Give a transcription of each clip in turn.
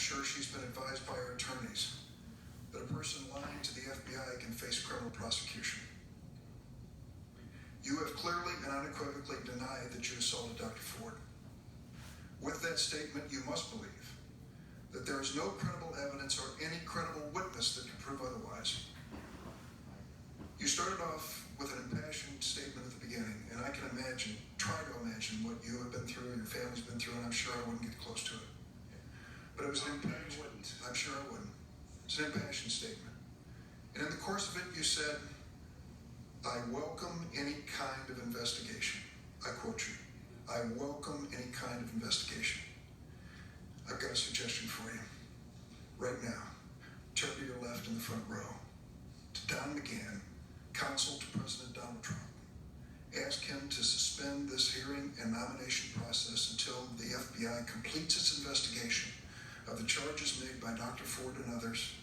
sure she's been advised by her attorneys that a person lying to the FBI can face criminal prosecution. You have clearly and unequivocally denied that you assaulted Dr. Ford. With that statement, you must believe that there is no credible evidence or any credible witness that can prove otherwise. You started off with an impassioned statement at the beginning, and I can try to imagine what you have been through, your family's been through, and I'm sure I wouldn't get close to it. But it was an impassioned, I'm sure I wouldn't. It's an impassioned statement. And in the course of it, you said, I welcome any kind of investigation. I quote you. I welcome any kind of investigation. I've got a suggestion for you. Right now, turn to your left in the front row to Don McGahn, counsel to President Donald Trump. Ask him to suspend this hearing and nomination process until the FBI completes its investigation of the charges made by Dr. Ford and others,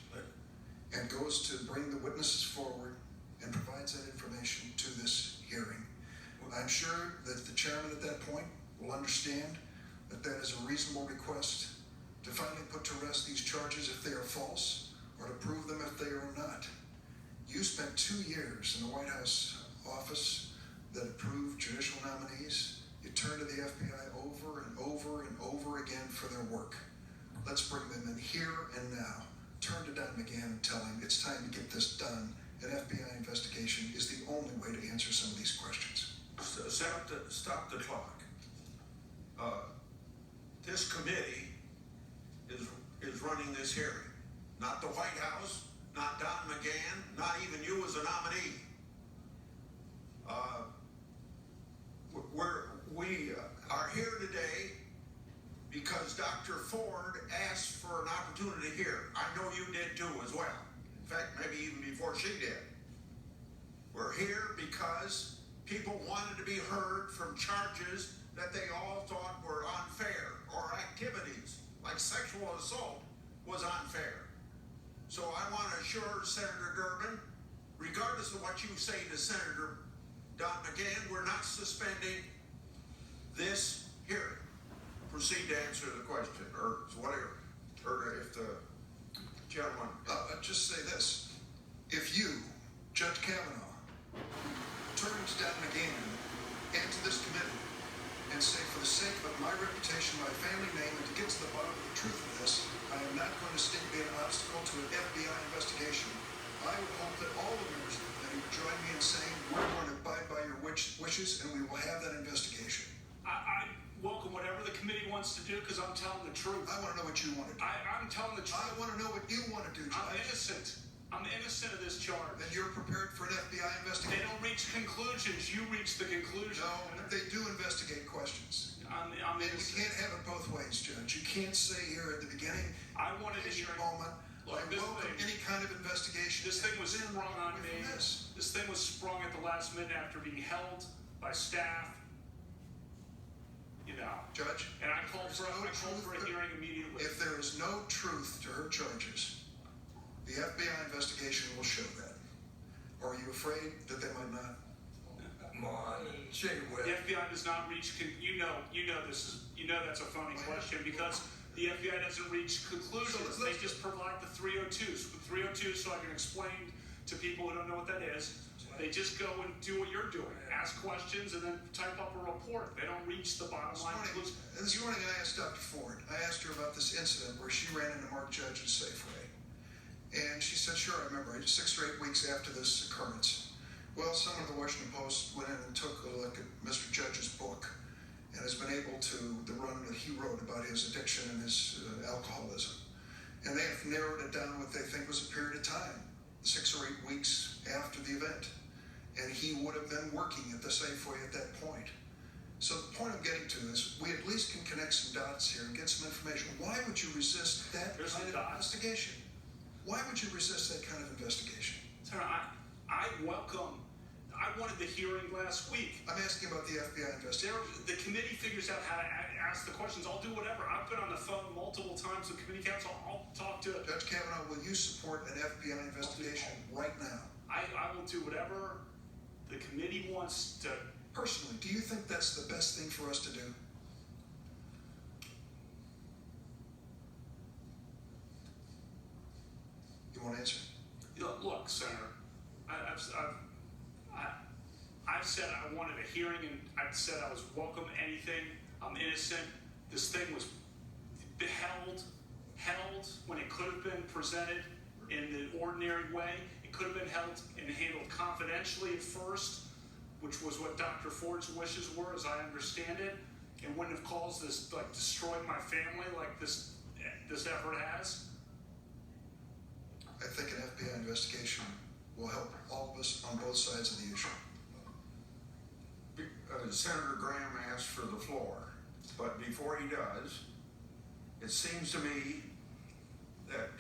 and goes to bring the witnesses forward and provides that information to this hearing. I'm sure that the chairman at that point will understand that that is a reasonable request to finally put to rest these charges if they are false, or to prove them if they are not. You spent 2 years in the White House office that approved judicial nominees. You turned to the FBI over and over and over again for their work. Let's bring them in here and now. Turn to Don McGahn and tell him it's time to get this done. An FBI investigation is the only way to answer some of these questions. Stop the clock. This committee is running this hearing. Not the White House, not Don McGahn, not even you as a nominee. We are here today because Dr. Ford asked for an opportunity here. I know you did too as well. In fact, maybe even before she did. We're here because people wanted to be heard from charges that they all thought were unfair, or activities like sexual assault was unfair. So I want to assure Senator Durbin, regardless of what you say to Senator Don McGahn, we're not suspending this hearing. Proceed to answer the question, or whatever, or if the gentleman... I'll just say this. If you, Judge Kavanaugh, turn to Don McGahn and to this committee and say, for the sake of my reputation, my family name, and to get to the bottom of the truth of this, I am not going to be an obstacle to an FBI investigation, I would hope that all the members of the committee would join me in saying, we're going to abide by your wishes, and we will have that investigation. I welcome whatever the committee wants to do, because I'm telling the truth. I want to know what you want to do. I'm telling the truth. I want to know what you want to do, Judge. I'm innocent. I'm innocent of this charge. Then you're prepared for an FBI investigation? They don't reach conclusions. You reach the conclusion. No, they do investigate questions. I'm and innocent. We can't have it both ways, Judge. You can't say here at the beginning, I wanted to hear moment, look, I welcome any kind of investigation. This thing was sprung on me. This thing was sprung at the last minute after being held by staff. You know, Judge, and I called for a hearing immediately. If there is no truth to her charges, the FBI investigation will show that. Or are you afraid that they might not? Come on, say well. The FBI does not reach. You know that's a phony question, because the FBI doesn't reach conclusions. So they just provide the 302s. The 302s, so I can explain to people who don't know what that is. They just go and do what you're doing, ask questions, and then type up a report. They don't reach the bottom line. This morning I asked Dr. Ford, I asked her about this incident where she ran into Mark Judge at Safeway. And she said, sure, I remember, 6 or 8 weeks after this occurrence. Well, someone at the Washington Post went in and took a look at Mr. Judge's book and has been able to, the run that he wrote about his addiction and his alcoholism. And they have narrowed it down what they think was a period of time, 6 or 8 weeks after the event. And he would have been working at the Safeway at that point. So the point I'm getting to is we at least can connect some dots here and get some information. Why would you resist that kind of investigation? Why would you resist that kind of investigation? Sir, I wanted the hearing last week. I'm asking about the FBI investigation. The committee figures out how to ask the questions. I'll do whatever. I've been on the phone multiple times with committee counsel. I'll talk to Judge Kavanaugh, will you support an FBI investigation right now? I will do whatever the committee wants to. Personally, do you think that's the best thing for us to do? won't answer? Look, Senator, I've said I wanted a hearing, and I've said I was welcome to anything. I'm innocent. This thing was held when it could have been presented in the ordinary way. It could have been held and handled confidentially at first, which was what Dr. Ford's wishes were, as I understand it, and wouldn't have caused this, like, destroyed my family like this effort has. I think an FBI investigation will help all of us on both sides of the issue. Senator Graham asked for the floor, but before he does, it seems to me that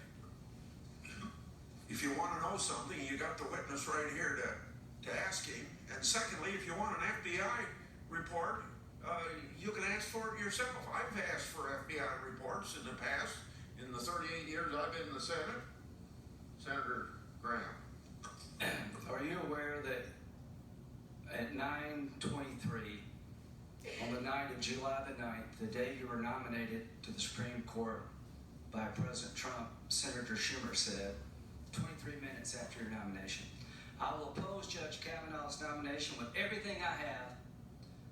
if you want to know something, you got the witness right here to ask him. And secondly, if you want an FBI report, you can ask for it yourself. I've asked for FBI reports in the past, in the 38 years I've been in the Senate. Senator Graham. Are you aware that at 9:23, on the night of July the 9th, the day you were nominated to the Supreme Court by President Trump, Senator Schumer said, 23 minutes after your nomination, I will oppose Judge Kavanaugh's nomination with everything I have.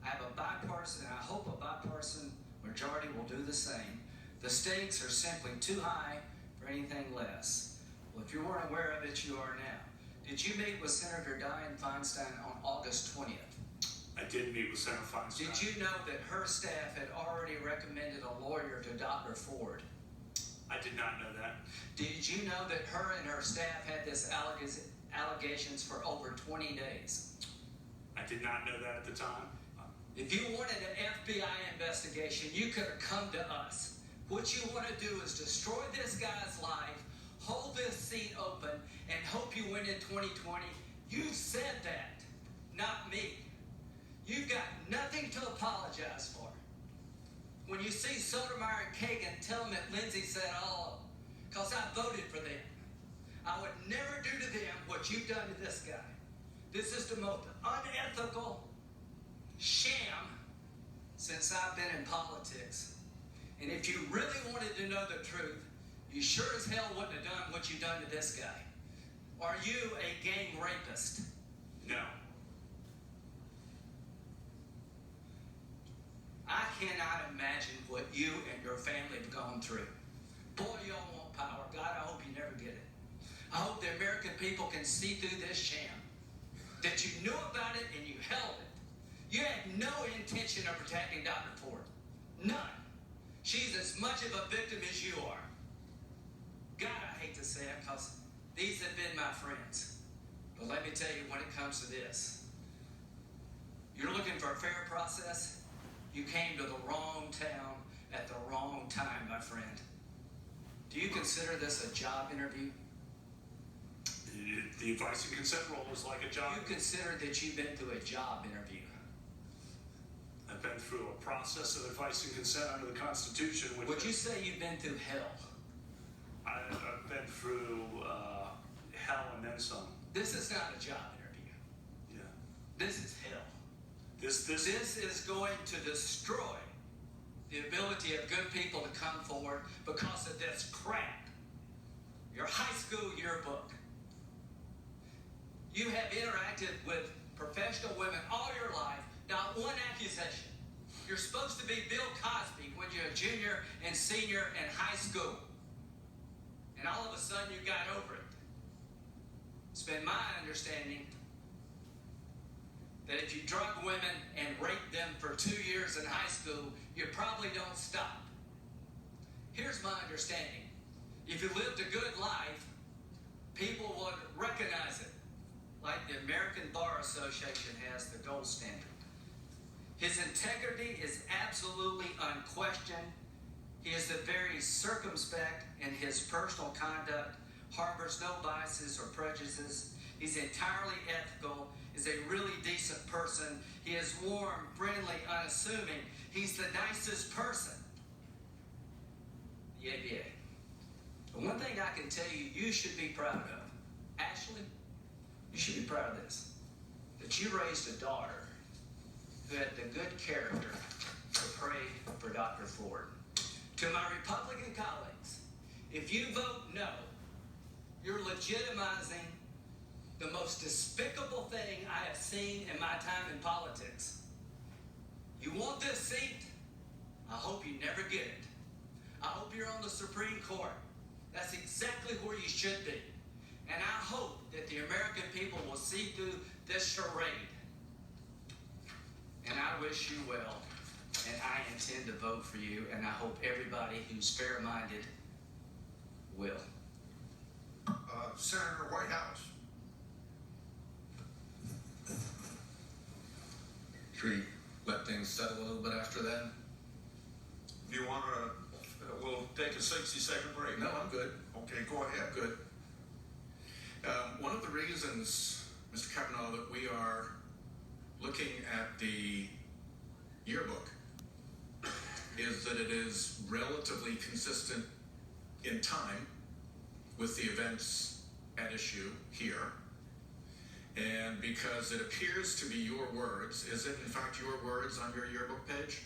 I have a bipartisan, and I hope a bipartisan majority will do the same. The stakes are simply too high for anything less. Well, if you weren't aware of it, you are now. Did you meet with Senator Dianne Feinstein on August 20th? I did meet with Senator Feinstein. Did you know that her staff had already recommended a lawyer to Dr. Ford? I did not know that. Did you know that her and her staff had this allegations for over 20 days? I did not know that at the time. If you wanted an FBI investigation, you could have come to us. What you want to do is destroy this guy's life, hold this seat open, and hope you win in 2020. You said that, not me. You've got nothing to apologize for. When you see Sotomayor and Kagan, tell them that Lindsay said all of them, because I voted for them. I would never do to them what you've done to this guy. This is the most unethical sham since I've been in politics. And if you really wanted to know the truth, you sure as hell wouldn't have done what you've done to this guy. Are you a gang rapist? No. I cannot imagine what you and your family have gone through. Boy, y'all want power. God, I hope you never get it. I hope the American people can see through this sham. That you knew about it and you held it. You had no intention of protecting Dr. Ford. None. She's as much of a victim as you are. God, I hate to say it because these have been my friends. But let me tell you, when it comes to this, you're looking for a fair process. You came to the wrong town at the wrong time, my friend. Do you consider this a job interview? The advice and consent role is like a job. You consider that you've been through a job interview. I've been through a process of advice and consent under the Constitution. Would you say you've been through hell? I've been through hell and then some. This is not a job interview. Yeah. This is hell. This is going to destroy the ability of good people to come forward because of this crap. Your high school yearbook. You have interacted with professional women all your life, not one accusation. You're supposed to be Bill Cosby when you're a junior and senior in high school. And all of a sudden you got over it. It's been my understanding that if you drug women and raped them for 2 years in high school, you probably don't stop. Here's my understanding. If you lived a good life, people would recognize it. Like the American Bar Association has the gold standard. His integrity is absolutely unquestioned. He is very circumspect in his personal conduct, harbors no biases or prejudices. He's entirely ethical, is a really decent person. He is warm, friendly, unassuming. He's the nicest person. The ABA. But one thing I can tell you, you should be proud of. Ashley, you should be proud of this. That you raised a daughter who had the good character to pray for Dr. Ford. To my Republican colleagues, if you vote no, you're legitimizing the most despicable thing I have seen in my time in politics. You want this seat? I hope you never get it. I hope you're on the Supreme Court. That's exactly where you should be. And I hope that the American people will see through this charade. And I wish you well. And I intend to vote for you. And I hope everybody who's fair-minded will. Senator Whitehouse. Should we let things settle a little bit after that? If you want to, we'll take a 60-second break. No, I'm good. Okay, go ahead. Good. One of the reasons, Mr. Kavanaugh, that we are looking at the yearbook is that it is relatively consistent in time with the events at issue here. And because it appears to be your words, is it in fact your words on your yearbook page?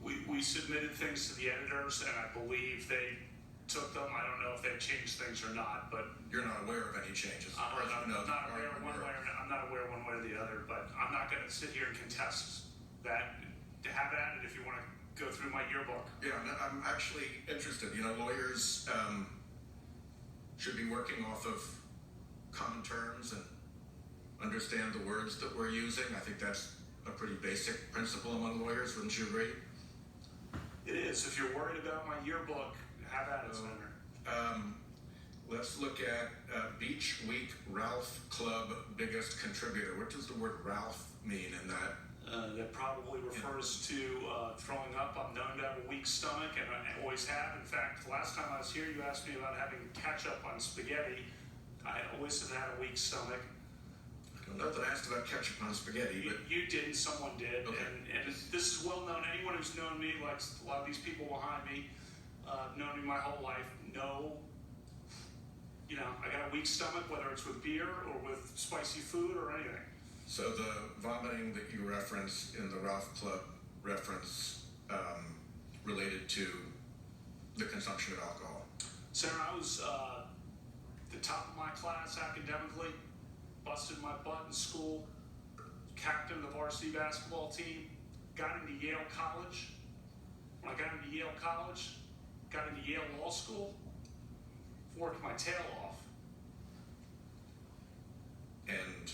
We submitted things to the editors, and I believe they took them. I don't know if they've changed things or not, but You're not aware of any changes. I'm Or no, not aware one way or I'm not aware one way or the other. But I'm not going to sit here and contest that. To have at it if you want to go through my yearbook. Yeah, I'm actually interested. You know, lawyers should be working off of common terms and understand the words that we're using. I think that's a pretty basic principle among lawyers, wouldn't you agree? It is. If you're worried about my yearbook, have at it, Senator. Let's look at Beach Week Ralph Club biggest contributor. What does the word Ralph mean in that? That probably refers to throwing up. I'm known to have a weak stomach, and I always have. In fact, the last time I was here, you asked me about having ketchup on spaghetti. I always have had a weak stomach. I don't know that I asked about ketchup on spaghetti, but You didn't, someone did. Okay. And this is well known. Anyone who's known me, like a lot of these people behind me, known me my whole life, know, you know, I got a weak stomach, whether it's with beer or with spicy food or anything. so the vomiting that you referenced in the Ralph Club reference related to the consumption of alcohol. Senator, I was the top of my class academically, busted my butt in school, captain of the varsity basketball team, got into Yale College. When I got into Yale College, got into Yale Law School, worked my tail off. And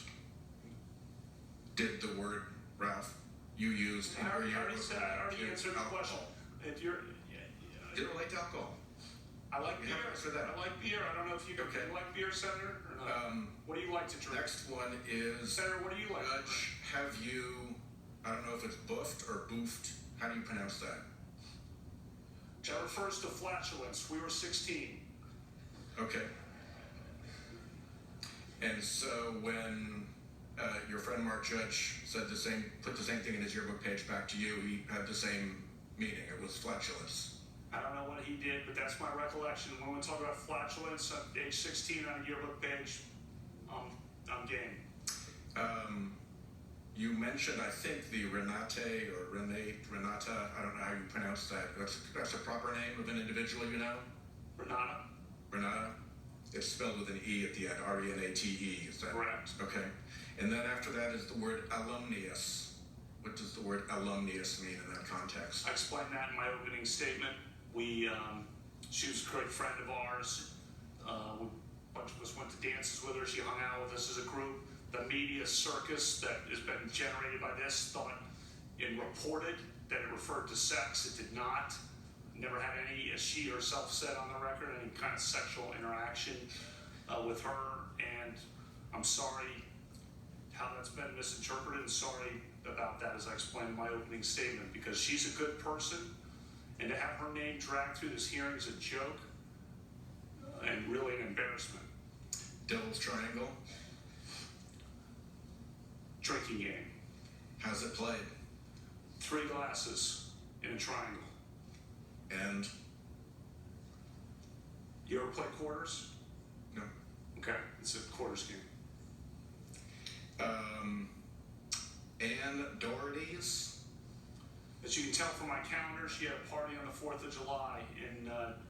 did the word Ralph you used in I your already yearbook said, I already to answered the alcohol? question. If you're, Didn't relate to alcohol. I like You beer. haven't answered that. I like beer. I don't know if you, Okay. you like beer, Senator, or not. What do you like to drink? Next one is Senator, what do you like to drink? Judge, have you, I don't know if it's buffed or boofed. How do you pronounce that? That refers to flatulence. We were 16. Okay. And so when your friend Mark Judge said put the same thing in his yearbook page back to you, he had the same meaning. It was flatulence. I don't know what he did, but that's my recollection. When we talk about flatulence at age 16 on a yearbook page, I'm game. You mentioned, I think, the Renata, I don't know how you pronounce that. That's a proper name of an individual, you know? Renata? It's spelled with an E at the end, R-E-N-A-T-E. Is that Correct. Okay. And then after that is the word alumnius. What does the word alumnius mean in that context? I explained that in my opening statement. She was a great friend of ours. A bunch of us went to dances with her. She hung out with us as a group. The media circus that has been generated by this thought and reported that it referred to sex. It did not. Never had any, as she herself said on the record, any kind of sexual interaction with her. And I'm sorry how that's been misinterpreted, and sorry about that, as I explained in my opening statement, because she's a good person, and to have her name dragged through this hearing is a joke and really an embarrassment. Devil's Triangle. Drinking game. How's it played? 3 glasses in a triangle. And You ever play quarters? no. Okay, it's a quarters game. Ann Doherty's. As you can tell from my calendar, she had a party on the 4th of July in